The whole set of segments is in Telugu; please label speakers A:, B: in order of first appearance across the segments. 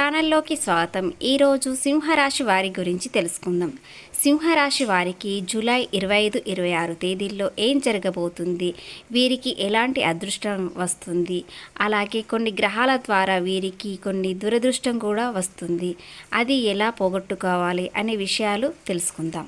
A: ఛానల్లోకి స్వాగతం. ఈరోజు సింహరాశి వారి గురించి తెలుసుకుందాం. సింహరాశి వారికి జూలై 25, 26 తేదీల్లో ఏం జరగబోతుంది, వీరికి ఎలాంటి అదృష్టం వస్తుంది, అలాగే కొన్ని గ్రహాల ద్వారా వీరికి కొన్ని దురదృష్టం కూడా వస్తుంది, అది ఎలా పోగొట్టుకోవాలి అనే విషయాలు తెలుసుకుందాం.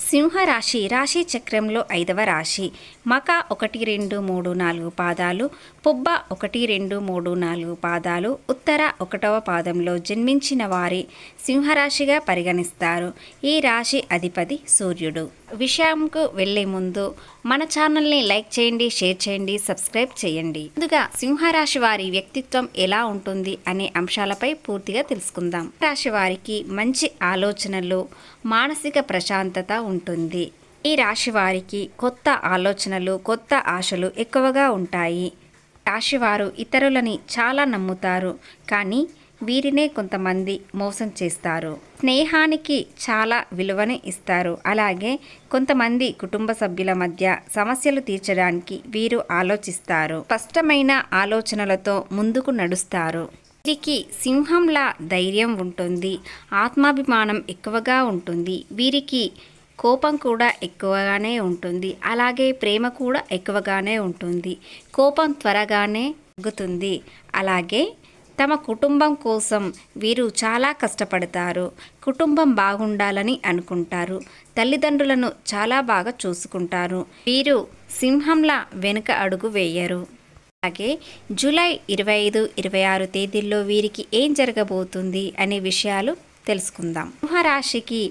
A: సింహరాశి రాశి చక్రంలో 5వ రాశి. మక 1, 2, 3, 4 పాదాలు, పుబ్బ 1, 2, 3, 4 పాదాలు, ఉత్తర 1వ పాదంలో జన్మించిన వారి సింహరాశిగా పరిగణిస్తారు. ఈ రాశి అధిపతి సూర్యుడు. విషయంకు వెళ్లే ముందు మన ఛానల్ని లైక్ చేయండి, షేర్ చేయండి, సబ్స్క్రైబ్ చేయండి. ముందుగా సింహరాశి వారి వ్యక్తిత్వం ఎలా ఉంటుంది అనే అంశాలపై పూర్తిగా తెలుసుకుందాం. రాశి వారికి మంచి ఆలోచనలు, మానసిక ప్రశాంతత ఉంటుంది. ఈ రాశి వారికి కొత్త ఆలోచనలు, కొత్త ఆశలు ఎక్కువగా ఉంటాయి. రాశివారు ఇతరులని చాలా నమ్ముతారు, కానీ వీరినే కొంతమంది మోసం చేస్తారు. స్నేహానికి చాలా విలువని ఇస్తారు. అలాగే కొంతమంది కుటుంబ సభ్యుల మధ్య సమస్యలు తీర్చడానికి వీరు ఆలోచిస్తారు. స్పష్టమైన ఆలోచనలతో ముందుకు నడుస్తారు. వీరికి సింహంలా ధైర్యం ఉంటుంది, ఆత్మాభిమానం ఎక్కువగా ఉంటుంది. వీరికి కోపం కూడా ఎక్కువగానే ఉంటుంది, అలాగే ప్రేమ కూడా ఎక్కువగానే ఉంటుంది. కోపం త్వరగానే తగ్గుతుంది. అలాగే తమ కుటుంబం కోసం వీరు చాలా కష్టపడతారు. కుటుంబం బాగుండాలని అనుకుంటారు. తల్లిదండ్రులను చాలా బాగా చూసుకుంటారు. వీరు సింహంలా వెనుక అడుగు వేయరు. అలాగే జూలై 25, 26 తేదీల్లో వీరికి ఏం జరగబోతుంది అనే విషయాలు తెలుసుకుందాం. సింహరాశికి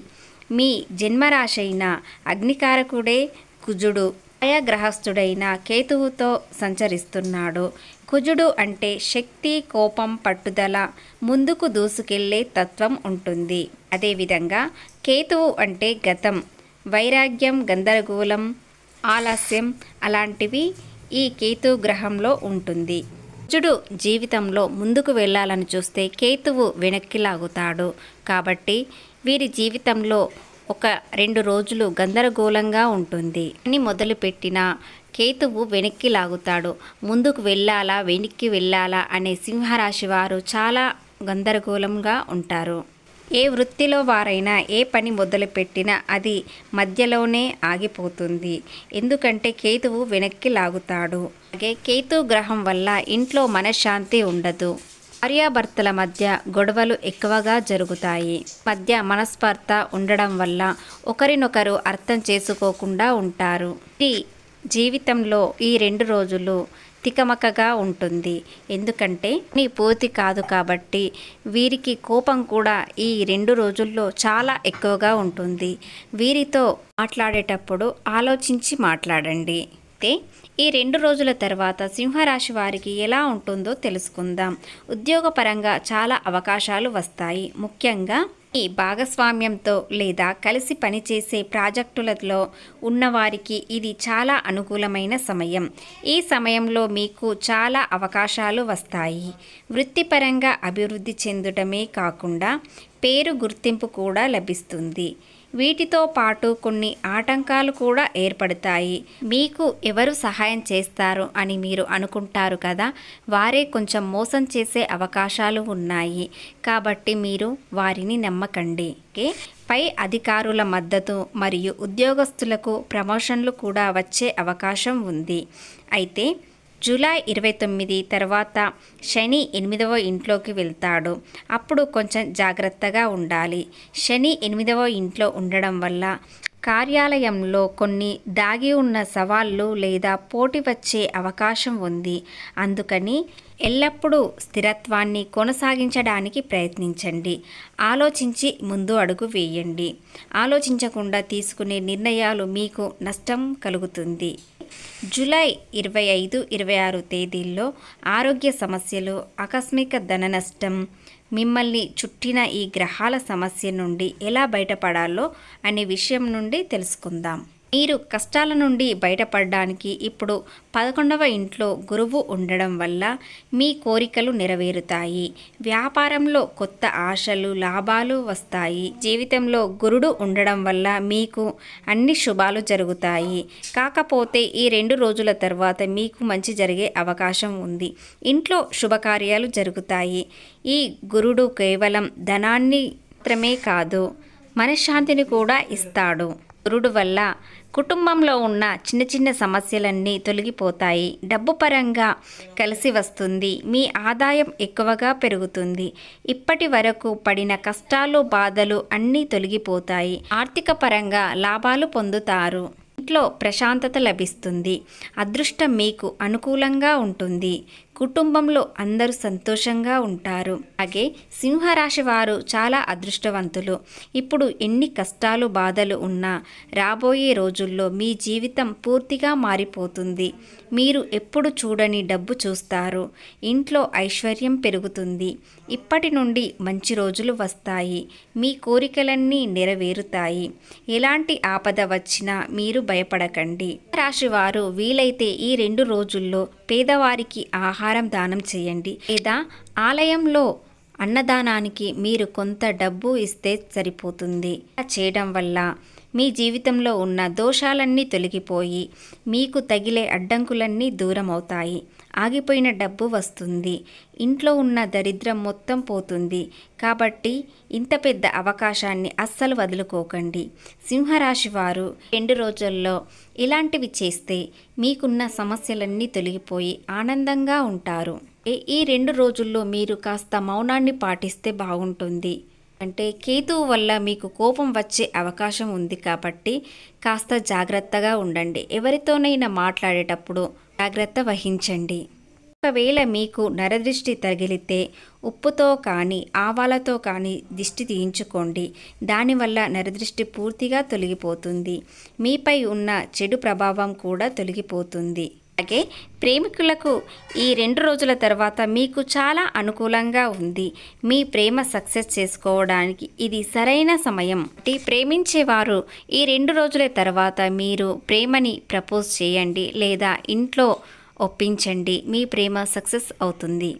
A: మీ జన్మరాశి అయిన అగ్నికారకుడే కుజుడు గ్రహస్థుడైన కేతువుతో సంచరిస్తున్నాడు. కుజుడు అంటే శక్తి, కోపం, పట్టుదల, ముందుకు దూసుకెళ్లే తత్వం ఉంటుంది. అదేవిధంగా కేతువు అంటే గతం, వైరాగ్యం, గందరగోళం, ఆలస్యం అలాంటివి ఈ కేతు గ్రహంలో ఉంటుంది. కుజుడు జీవితంలో ముందుకు వెళ్ళాలని చూస్తే కేతువు వెనక్కి లాగుతాడు. కాబట్టి వీరి జీవితంలో 1-2 రోజులు గందరగోళంగా ఉంటుంది. అని మొదలుపెట్టిన కేతువు వెనక్కి లాగుతాడు. ముందుకు వెళ్ళాలా, వెనక్కి వెళ్ళాలా అనే సింహరాశి వారు చాలా గందరగోళంగా ఉంటారు. ఏ వృత్తిలో వారైనా ఏ పని మొదలుపెట్టినా అది మధ్యలోనే ఆగిపోతుంది. ఎందుకంటే కేతువు వెనక్కి లాగుతాడు. అలాగే కేతు గ్రహం వల్ల ఇంట్లో మనశ్శాంతి ఉండదు. భార్యాభర్తల మధ్య గొడవలు ఎక్కువగా జరుగుతాయి. మధ్య మనస్పర్ధ ఉండడం వల్ల ఒకరినొకరు అర్థం చేసుకోకుండా ఉంటారు. ఈ జీవితంలో ఈ 2 రోజులు తికమకగా ఉంటుంది. ఎందుకంటే నీ పూర్తి కాదు కాబట్టి వీరికి కోపం కూడా ఈ 2 రోజుల్లో చాలా ఎక్కువగా ఉంటుంది. వీరితో మాట్లాడేటప్పుడు ఆలోచించి మాట్లాడండి. అయితే ఈ 2 రోజుల తర్వాత సింహరాశి వారికి ఎలా ఉంటుందో తెలుసుకుందాం. ఉద్యోగపరంగా చాలా అవకాశాలు వస్తాయి. ముఖ్యంగా ఈ భాగస్వామ్యంతో లేదా కలిసి పనిచేసే ప్రాజెక్టులలో ఉన్నవారికి ఇది చాలా అనుకూలమైన సమయం. ఈ సమయంలో మీకు చాలా అవకాశాలు వస్తాయి. వృత్తిపరంగా అభివృద్ధి చెందడమే కాకుండా పేరు, గుర్తింపు కూడా లభిస్తుంది. వీటితో పాటు కొన్ని ఆటంకాలు కూడా ఏర్పడతాయి. మీకు ఎవరు సహాయం చేస్తారు అని మీరు అనుకుంటారు కదా, వారే కొంచెం మోసం చేసే అవకాశాలు ఉన్నాయి. కాబట్టి మీరు వారిని నమ్మకండి. పై అధికారుల మద్దతు మరియు ఉద్యోగస్తులకు ప్రమోషన్లు కూడా వచ్చే అవకాశం ఉంది. అయితే జూలై 29 తర్వాత శని 8వ ఇంట్లోకి వెళ్తాడు. అప్పుడు కొంచెం జాగ్రత్తగా ఉండాలి. శని 8వ ఇంట్లో ఉండడం వల్ల కార్యాలయంలో కొన్ని దాగి ఉన్న సవాళ్ళు లేదా పోటీ వచ్చే అవకాశం ఉంది. అందుకని ఎల్లప్పుడూ స్థిరత్వాన్ని కొనసాగించడానికి ప్రయత్నించండి. ఆలోచించి ముందు అడుగు వేయండి. ఆలోచించకుండా తీసుకునే నిర్ణయాలు మీకు నష్టం కలుగుతుంది. జూలై 25, 26 తేదీల్లో ఆరోగ్య సమస్యలు, ఆకస్మిక ధన నష్టం, మిమ్మల్ని చుట్టిన ఈ గ్రహాల సమస్య నుండి ఎలా బయటపడాలో అనే విషయం నుండి తెలుసుకుందాం. మీరు కష్టాల నుండి బయటపడడానికి ఇప్పుడు 11వ ఇంట్లో గురువు ఉండడం వల్ల మీ కోరికలు నెరవేరుతాయి. వ్యాపారంలో కొత్త ఆశలు, లాభాలు వస్తాయి. జీవితంలో గురుడు ఉండడం వల్ల మీకు అన్ని శుభాలు జరుగుతాయి. కాకపోతే ఈ 2 రోజుల తర్వాత మీకు మంచి జరిగే అవకాశం ఉంది. ఇంట్లో శుభకార్యాలు జరుగుతాయి. ఈ గురుడు కేవలం ధనాన్ని మాత్రమే కాదు, మనశ్శాంతిని కూడా ఇస్తాడు. గురుడు వల్ల కుటుంబంలో ఉన్న చిన్న చిన్న సమస్యలన్నీ తొలగిపోతాయి. డబ్బు పరంగా కలిసి వస్తుంది. మీ ఆదాయం ఎక్కువగా పెరుగుతుంది. ఇప్పటి వరకు పడిన కష్టాలు, బాధలు అన్నీ తొలగిపోతాయి. ఆర్థిక పరంగా లాభాలు పొందుతారు. ఇంట్లో ప్రశాంతత లభిస్తుంది. అదృష్టం మీకు అనుకూలంగా ఉంటుంది. కుటుంబంలో అందరూ సంతోషంగా ఉంటారు. అలాగే సింహరాశి వారు చాలా అదృష్టవంతులు. ఇప్పుడు ఎన్ని కష్టాలు, బాధలు ఉన్నా రాబోయే రోజుల్లో మీ జీవితం పూర్తిగా మారిపోతుంది. మీరు ఎప్పుడు చూడని డబ్బు చూస్తారు. ఇంట్లో ఐశ్వర్యం పెరుగుతుంది. ఇప్పటి నుండి మంచి రోజులు వస్తాయి. మీ కోరికలన్నీ నెరవేరుతాయి. ఎలాంటి ఆపద వచ్చినా మీరు భయపడకండి. రాశివారు వీలైతే ఈ 2 రోజుల్లో పేదవారికి ఆహారం దానం చేయండి, లేదా ఆలయంలో అన్నదానానికి మీరు కొంత డబ్బు ఇస్తే సరిపోతుంది. ఇలా చేయడం వల్ల మీ జీవితంలో ఉన్న దోషాలన్నీ తొలగిపోయి మీకు తగిలే అడ్డంకులన్నీ దూరం అవుతాయి. ఆగిపోయిన డబ్బు వస్తుంది. ఇంట్లో ఉన్న దరిద్రం మొత్తం పోతుంది. కాబట్టి ఇంత పెద్ద అవకాశాన్ని అస్సలు వదులుకోకండి. సింహరాశి వారు 2 రోజుల్లో ఇలాంటివి చేస్తే మీకున్న సమస్యలన్నీ తొలగిపోయి ఆనందంగా ఉంటారు. ఈ 2 రోజుల్లో మీరు కాస్త మౌనాన్ని పాటిస్తే బాగుంటుంది. అంటే కేతువు వల్ల మీకు కోపం వచ్చే అవకాశం ఉంది కాబట్టి కాస్త జాగ్రత్తగా ఉండండి. ఎవరితోనైనా మాట్లాడేటప్పుడు జాగ్రత్త వహించండి. ఒకవేళ మీకు నరదృష్టి తగిలితే ఉప్పుతో కానీ ఆవాలతో కానీ దిష్టి తీయించుకోండి. దానివల్ల నరదృష్టి పూర్తిగా తొలగిపోతుంది. మీపై ఉన్న చెడు ప్రభావం కూడా తొలగిపోతుంది. అలాగే ప్రేమికులకు ఈ 2 రోజుల తర్వాత మీకు చాలా అనుకూలంగా ఉంది. మీ ప్రేమ సక్సెస్ చేసుకోవడానికి ఇది సరైన సమయం. ప్రేమించేవారు ఈ 2 రోజుల తర్వాత మీరు ప్రేమని ప్రపోజ్ చేయండి, లేదా ఇంట్లో ఒప్పించండి. మీ ప్రేమ సక్సెస్ అవుతుంది.